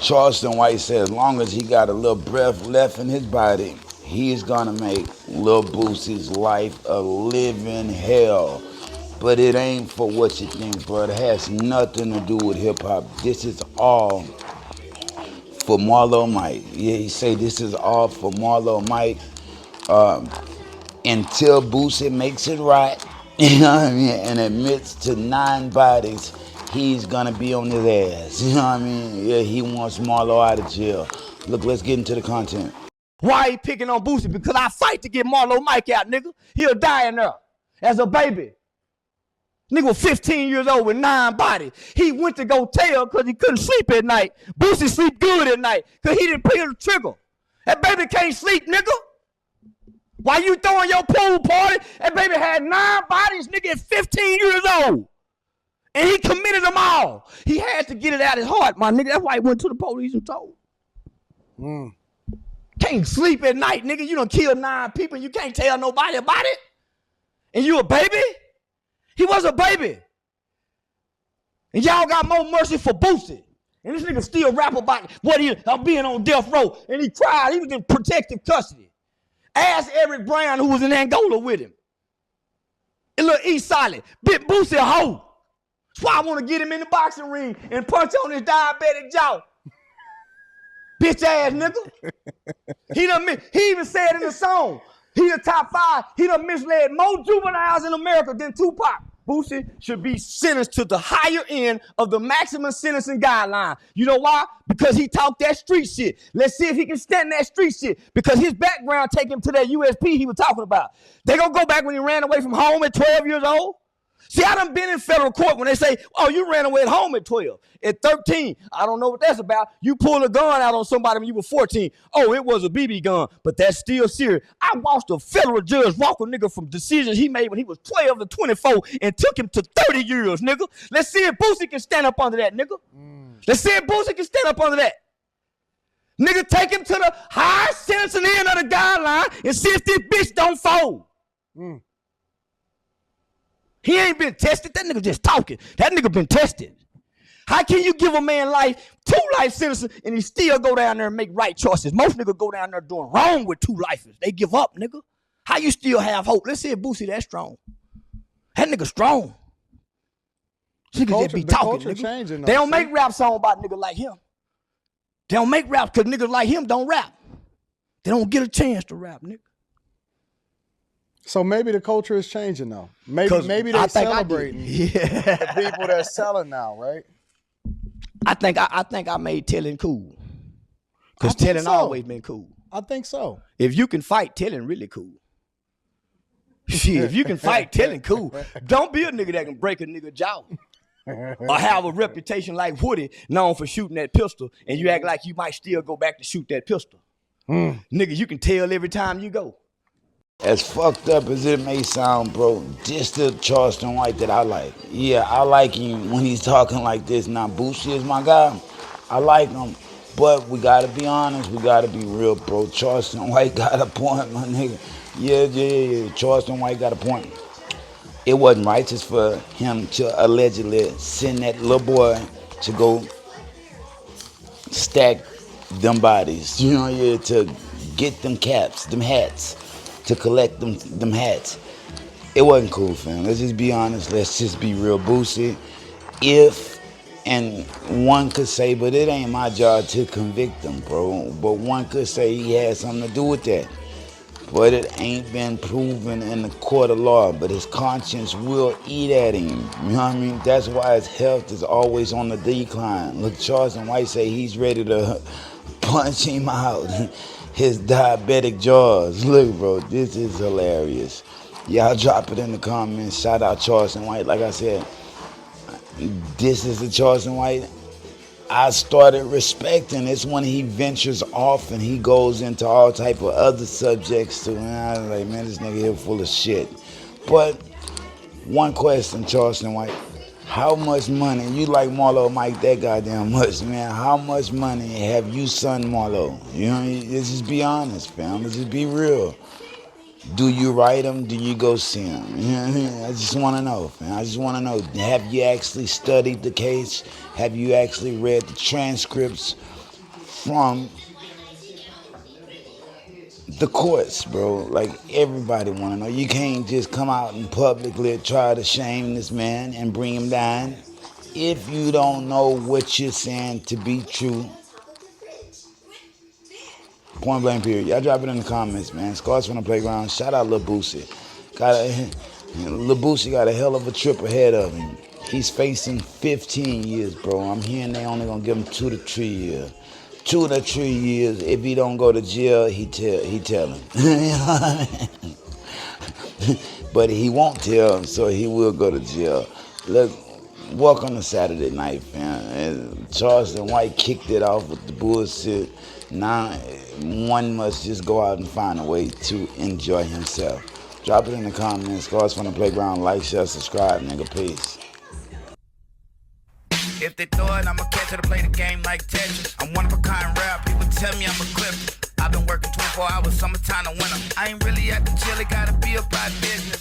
Charleston White said as long as he got a little breath left in his body, he's gonna make Lil Boosie's life a living hell. But it ain't for what you think, bro. It has nothing to do with hip hop. This is all for Marlo Mike. Yeah, he say this is all for Marlo Mike. Until Boosie makes it right, you know what I mean, and admits to 9 bodies, he's gonna be on his ass. You know what I mean? Yeah, he wants Marlo out of jail. Look, let's get into the content. Why he picking on Boosie? Because I fight to get Marlo Mike out, nigga. He'll die in there as a baby. Nigga was 15 years old with 9 bodies. He went to go tell because he couldn't sleep at night. Boosie sleep good at night because he didn't pull the trigger. That baby can't sleep, nigga. Why you throwing your pool party? That baby had 9 bodies, nigga, at 15 years old. And he committed them all. He had to get it out of his heart, my nigga. That's why he went to the police and told. Can't sleep at night, nigga. You done killed 9 people and you can't tell nobody about it? And you a baby? He was a baby. And y'all got more mercy for Boosie. And this nigga still rap about what he being on death row. And he cried. He was in protective custody. Ask Eric Brown, who was in Angola with him. And look, East Solid. Bit Boosie a hoe. That's why I want to get him in the boxing ring and punch on his diabetic jaw. Bitch ass nigga. He even said in the song, he the top 5. He done misled more juveniles in America than Tupac. Boosie should be sentenced to the higher end of the maximum sentencing guideline. You know why? Because he talked that street shit. Let's see if he can stand that street shit. Because his background take him to that USP he was talking about. They gonna go back when he ran away from home at 12 years old? See, I done been in federal court when they say, oh, you ran away at home at 12. At 13, I don't know what that's about. You pulled a gun out on somebody when you were 14. Oh, it was a BB gun, but that's still serious. I watched a federal judge walk a nigga from decisions he made when he was 12 to 24 and took him to 30 years, nigga. Let's see if Boosie can stand up under that, nigga. Let's see if Boosie can stand up under that. Nigga, take him to the higher sentencing end of the guideline and see if this bitch don't fold. He ain't been tested. That nigga just talking. That nigga been tested. How can you give a man life, 2 life sentences, and he still go down there and make right choices? Most niggas go down there doing wrong with 2 lives. They give up, nigga. How you still have hope? Let's see if Boosie that strong. That nigga strong. Niggas just be talking, nigga. Changing, they don't make rap songs about niggas like him. They don't make rap because niggas like him don't rap. They don't get a chance to rap, nigga. So maybe the culture is changing now. Maybe they're celebrating the people that's selling now, right? I think I made telling cool. Because telling always been cool. I think so. If you can fight, telling really cool. Shit, if you can fight, telling cool. Don't be a nigga that can break a nigga jaw. Or have a reputation like Woody, known for shooting that pistol, and you act like you might still go back to shoot that pistol. Nigga, you can tell every time you go. As fucked up as it may sound, bro, this the Charleston White that I like. Yeah, I like him when he's talking like this. Now, Boosie is my guy. I like him. But we gotta be honest, we gotta be real, bro. Charleston White got a point, my nigga. Yeah. Charleston White got a point. It wasn't righteous for him to allegedly send that little boy to go stack them bodies, you know, to get them caps, them hats, to collect them hats. It wasn't cool, fam. Let's just be honest. Let's just be real. Boosie, and one could say, but it ain't my job to convict them, bro. But one could say he had something to do with that. But it ain't been proven in the court of law. But his conscience will eat at him. You know what I mean? That's why his health is always on the decline. Look, Charleston White say he's ready to punch him out. His diabetic jaws. Look, bro, this is hilarious. Y'all drop it in the comments. Shout out Charleston White. Like I said, this is the Charleston White I started respecting. It's when he ventures off and he goes into all type of other subjects too. And I was like, man, this nigga here full of shit. But one question, Charleston White. How much money, you like Marlo Mike that goddamn much, man. How much money have you son Marlo? You know, let's just be honest, fam. Let's just be real. Do you write him? Do you go see him? You know what I mean? I just want to know, fam. I just want to know. Have you actually studied the case? Have you actually read the transcripts? from the courts, bro. Like, everybody want to know. You can't just come out and publicly try to shame this man and bring him down if you don't know what you're saying to be true. Point blank period. Y'all drop it in the comments, man. Scars from the playground. Shout out Lil Boosie. Lil Boosie got a hell of a trip ahead of him. He's facing 15 years, bro. I'm hearing they only gonna give him 2 to 3 years. 2 to 3 years. If he don't go to jail, he tell him. But he won't tell him, so he will go to jail. Look, welcome to Saturday night, fam. Charleston White kicked it off with the bullshit. Now, one must just go out and find a way to enjoy himself. Drop it in the comments. Scars from the playground. Like, share, subscribe, nigga. Peace. If they throw it, I'ma catch it to play the game like Tetris. I'm one of a kind rap, people tell me I'm a clip. I've been working 24 hours, summertime to winter. I ain't really at the jail, it gotta be about business.